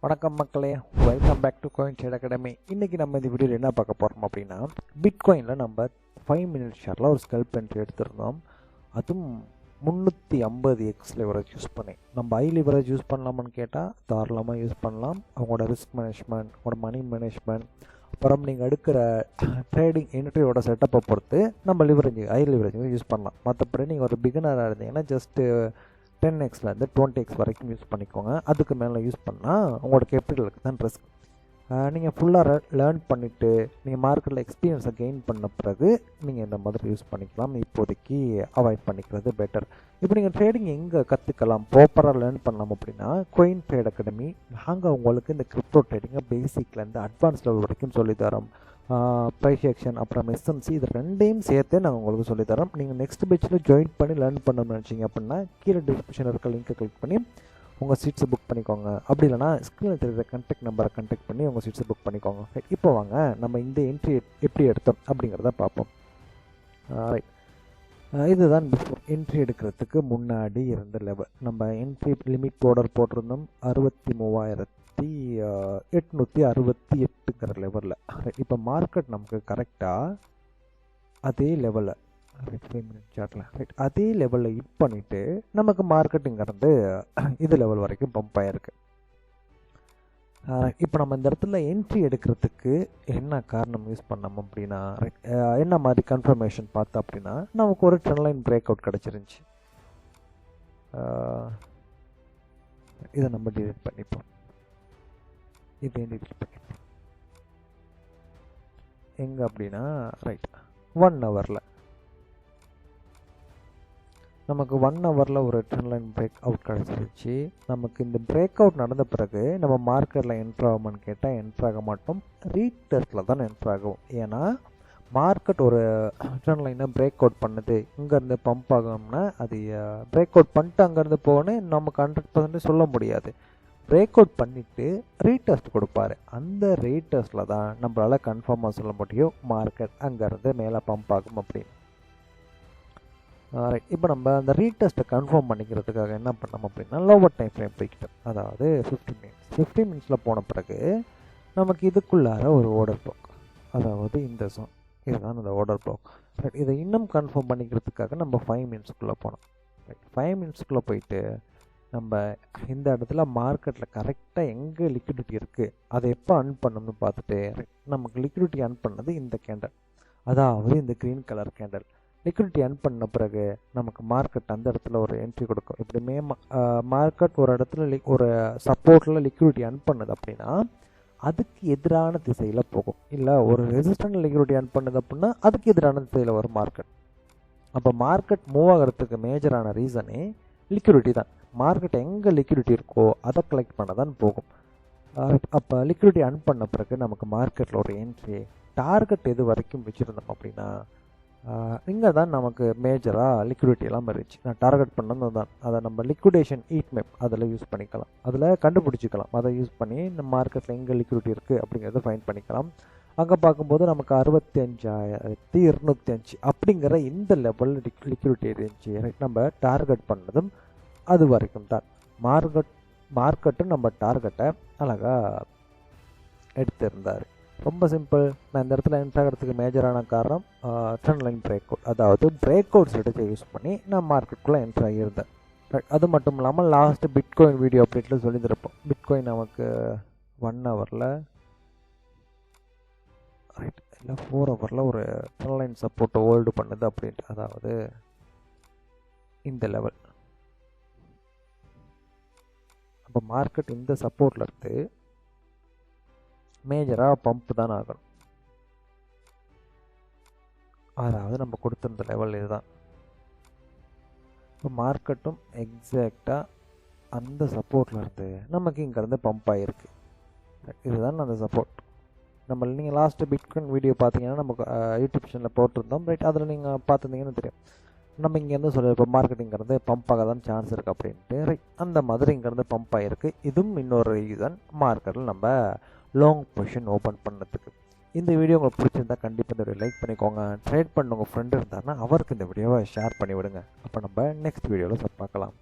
வணக்கம் மக்களே, welcome back to coin trade academy. இன்றைக்கி நம்ம இந்த வீடியோவில் என்ன பார்க்க போகிறோம் அப்படின்னா, பிட்காயினில் நம்ம 5 மினிட் ஷார்ட்டில் ஒரு ஸ்கல்ப் என்ட்ரி எடுத்திருந்தோம். அதுவும் 350x லிவரேஜ் யூஸ் பண்ணி. நம்ம ஹை லிவரேஜ் யூஸ் பண்ணலாமான்னு கேட்டால் தாராளமாக யூஸ் பண்ணலாம். அவங்களோட ரிஸ்க் மேனேஜ்மெண்ட், அவங்களோட மணி மேனேஜ்மெண்ட், அப்புறம் நீங்கள் எடுக்கிற ட்ரேடிங் என்ட்ரியோட செட்டப்பை பொறுத்து நம்ம ஹை லிவரேஜ் யூஸ் பண்ணலாம். மற்றபடி நீங்கள் ஒரு பிகினராக இருந்தீங்கன்னா ஜஸ்ட்டு 10xலேருந்து 20x வரைக்கும் யூஸ் பண்ணிக்கோங்க. அதுக்கு மேலே யூஸ் பண்ணால் உங்களோட கேபிட்டலுக்கு தான் ரிஸ்க். நீங்கள் ஃபுல்லாக லேர்ன் பண்ணிவிட்டு நீங்கள் மார்க்கெட்டில் எக்ஸ்பீரியன்ஸை கெயின் பண்ண பிறகு நீங்கள் இந்த மாதிரி யூஸ் பண்ணிக்கலாம். இப்போதைக்கு அவாய்ட் பண்ணிக்கிறது பெட்டர். இப்போ நீங்கள் ட்ரேடிங் எங்கே கற்றுக்கலாம், ப்ராப்பராக லேர்ன் பண்ணலாம் அப்படின்னா, காயின் ட்ரேட் அகாடமி நாங்கள் உங்களுக்கு இந்த கிரிப்டோ ட்ரேடிங்கை பேசிக்லேருந்து அட்வான்ஸ் லெவல் வரைக்கும் சொல்லித்தரோம். ப்ரைஸ் ஆக்ஷன் அப்புறம் எஸ்எம்சி இது ரெண்டையும் சேர்த்து நாங்கள் உங்களுக்கு சொல்லித்தரோம். நீங்கள் நெக்ஸ்ட் பேட்சில் ஜாயின் பண்ணி லேர்ன் பண்ணணும்னு நினச்சிங்க அப்படின்னா கீழே டிஸ்கிரிப்ஷன் இருக்க லிங்க்கை கிளிக் பண்ணி உங்கள் சீட்ஸை புக் பண்ணிக்கோங்க. அப்படி இல்லைனா ஸ்க்ரீனில் தெரியுற கான்டாக்ட் நம்பரை கான்டாக்ட் பண்ணி உங்கள் சீட்ஸை புக் பண்ணிக்கோங்க. இப்போ வாங்க நம்ம இந்த என்ட்ரி எப்படி எடுத்தோம் அப்படிங்கிறத பார்ப்போம். ரைட், இதுதான் பிஃபோர் என்ட்ரி எடுக்கிறதுக்கு முன்னாடி இருந்த லெவல். நம்ம என்ட்ரி லிமிட் ஆர்டர் போட்டிருந்தோம் 63,868ங்கிற லெவலில். இப்போ மார்க்கெட் நமக்கு கரெக்டாக அதே லெவலில் 5 மினிட் சார்ட்டில் அதே லெவலில் ஹிட் பண்ணிவிட்டு நமக்கு மார்க்கெட்டுங்கிறது இது லெவல் வரைக்கும் பம்ப் ஆகிருக்கு. இப்போ நம்ம இந்த இடத்துல என்ட்ரி எடுக்கிறதுக்கு என்ன காரணம் யூஸ் பண்ணோம் அப்படின்னா, என்ன மாதிரி கன்ஃபர்மேஷன் பார்த்தோம் அப்படின்னா, நமக்கு ஒரு ட்ரெண்ட் லைன் பிரேக் அவுட் கிடச்சிருந்துச்சி. இதை நம்ம டிலீட் பண்ணிப்போம். இதையும் டிலீட் பண்ணிப்போம். எங்கே அப்படின்னா, ரைட் 1 ஹவரில் நமக்கு 1 ஹவரில் ஒரு ட்ரெண்ட் லைன் பிரேக் அவுட் கிடச்சிருச்சு. நமக்கு இந்த பிரேக் அவுட் நடந்த பிறகு நம்ம மார்க்கெட்டில் என்ட்ரு ஆகுமான்னு கேட்டால் என்ட்ரு ஆக மாட்டோம். ரீடெஸ்ட்டில் தான் என்ட்ரு ஆகும். ஏன்னா மார்க்கெட் ஒரு ட்ரெண்ட் லைனை பிரேக் அவுட் பண்ணுது, இங்கேருந்து பம்ப் ஆகணும்னா அது பிரேக் அவுட் பண்ணிட்டு அங்கேருந்து போகணும் நமக்கு 100% சொல்ல முடியாது. பிரேக் அவுட் பண்ணிவிட்டு ரீடெஸ்ட் கொடுப்பாரு. அந்த ரீடெஸ்ட்டில் தான் நம்மளால் கன்ஃபார்மாக சொல்ல முடியும் மார்க்கெட் அங்கேருந்து மேலே பம்ப் ஆகும் அப்படின்னு. ரைட், இப்போ நம்ம அந்த ரீடெஸ்ட்டை கன்ஃபார்ம் பண்ணிக்கிறதுக்காக என்ன பண்ணோம் அப்படின்னா, லோவர் டைம் ஃப்ரேம் போய்கிட்டோம். அதாவது 15 மினிட்ஸில் போன பிறகு நமக்கு இதுக்குள்ளார ஒரு ஆர்டர் பிளாக், அதாவது இந்த ஜோன், இதுதான் அந்த ஆர்டர் பிளாக். ரைட், இதை இன்னும் கன்ஃபார்ம் பண்ணிக்கிறதுக்காக நம்ம 5 மினிட்ஸ்க்குள்ளே போனோம். ரைட், 5 மினிட்ஸ்க்குள்ளே போயிட்டு நம்ம இந்த இடத்துல மார்க்கெட்டில் கரெக்டாக எங்கே லிக்விடிட்டி இருக்குது அதை எப்போ அர்ன் பண்ணணும்னு பார்த்துட்டு, நமக்கு லிக்விடிட்டி அர்ன் பண்ணது இந்த கேண்டல், அதாவது இந்த green colour candle. Liquidity earn பண்ண பிறகு நமக்கு மார்க்கெட் அந்த இடத்துல ஒரு என்ட்ரி கொடுக்கும். எப்படியுமே மார்க்கெட் ஒரு இடத்துல ஒரு சப்போர்ட்டில் லிக்விடிட்டி அர்ன் பண்ணுது அப்படின்னா அதுக்கு எதிரான திசையில் போகும். இல்லை ஒரு ரெசிஸ்டன்ட் லிக்விடிட்டி அர்ன் பண்ணுது அப்படின்னா அதுக்கு எதிரான திசையில் வரும் மார்க்கெட். அப்போ மார்க்கெட் மூவ் ஆகிறதுக்கு மேஜரான ரீசனே லிக்விடிட்டி தான். மார்க்கெட் எங்கே லிக்விடிட்டி இருக்கோ அதை கலெக்ட் பண்ண தான் போகும். அப்போ லிக்விடிட்டி அர்ன் பண்ண பிறகு நமக்கு மார்க்கெட்டில் ஒரு என்ட்ரி டார்கெட் எது வரைக்கும் வச்சுருந்தோம் அப்படின்னா, இங்கே தான் நமக்கு மேஜராக லிக்விடிட்டி எல்லாம் இருந்துச்சு. நான் டார்கெட் பண்ணது தான். அதை நம்ம லிக்விடேஷன் ஹீட் மேப் அதில் யூஸ் பண்ணிக்கலாம், அதில் கண்டுபிடிச்சிக்கலாம். அதை யூஸ் பண்ணி நம்ம மார்க்கெட்டில் எங்கே லிக்விடிட்டி இருக்குது அப்படிங்கிறத ஃபைண்ட் பண்ணிக்கலாம். அங்கே பார்க்கும்போது நமக்கு 65,205 அப்படிங்கிற இந்த லெவலில் லிக்விடிட்டி இருந்துச்சு. நம்ம டார்கெட் பண்ணதும் அது வரைக்கும் தான். மார்க்கெட்டும் நம்ம டார்கெட்டை அழகாக எடுத்திருந்தார். ரொம்ப சிம்பிள். நான் இந்த இடத்துல என்ட்ரு ஆகிறதுக்கு மேஜரான காரணம் ட்ரெண்ட் லைன் பிரேக் அவுட், அதாவது பிரேக் அவுட் ஸ்ட்ராட்டஜியை யூஸ் பண்ணி நான் மார்க்கெட்டுக்குள்ளே என்ட்ரு ஆகியிருந்தேன். அது மட்டும் இல்லாமல் லாஸ்ட்டு பிட்காயின் வீடியோ அப்டேட்டில் சொல்லியிருப்போம். பிட்காயின் நமக்கு 1 ஹவரில் ரைட் இல்லை 4 ஹவரில் ஒரு ட்ரெண்ட் லைன் சப்போர்ட்டை ஹோல்டு பண்ணுது அப்படின்ட்டு, அதாவது இந்த லெவல். அப்போ மார்க்கெட் இந்த சப்போர்ட்டில் இருந்து மேஜராக பம்ப் தான் ஆகணும். அதாவது நம்ம கொடுத்துருந்த லெவல் இதுதான். இப்போ மார்க்கெட்டும் எக்ஸாக்டாக அந்த சப்போர்ட்டில் இருந்து நமக்கு இங்கேருந்து பம்ப் ஆகிருக்கு. இதுதான் அந்த சப்போர்ட். நீங்கள் லாஸ்ட்டு பிட்காயின் வீடியோ பார்த்தீங்கன்னா நமக்கு யூடியூப் சேனலில் போட்டிருந்தோம். ரைட், அதில் நீங்கள் பார்த்துருந்தீங்கன்னு தெரியும். நம்ம இங்கேருந்து சொல்லியிருப்போம் மார்க்கெட்டிங்கிறது பம்ப் ஆக தான் சான்ஸ் இருக்குது அப்படின்ட்டு. ரைட், அந்த மாதிரி இங்கேருந்து பம்ப் ஆகிருக்கு. இதுவும் இன்னொரு ரீசன் மார்க்கெட்டில் நம்ம லாங் பொசிஷன் ஓப்பன் பண்ணதுக்கு. இந்த வீடியோ உங்களுக்கு பிடிச்சிருந்தா கண்டிப்பாக இந்த வீடியோ லைக் பண்ணிக்கோங்க. ட்ரேட் பண்ண உங்கள் ஃப்ரெண்டு இருந்தாருன்னா அவருக்கு இந்த வீடியோவை ஷேர் பண்ணி விடுங்க. அப்போ நம்ம நெக்ஸ்ட் வீடியோவில் பார்க்கலாம்.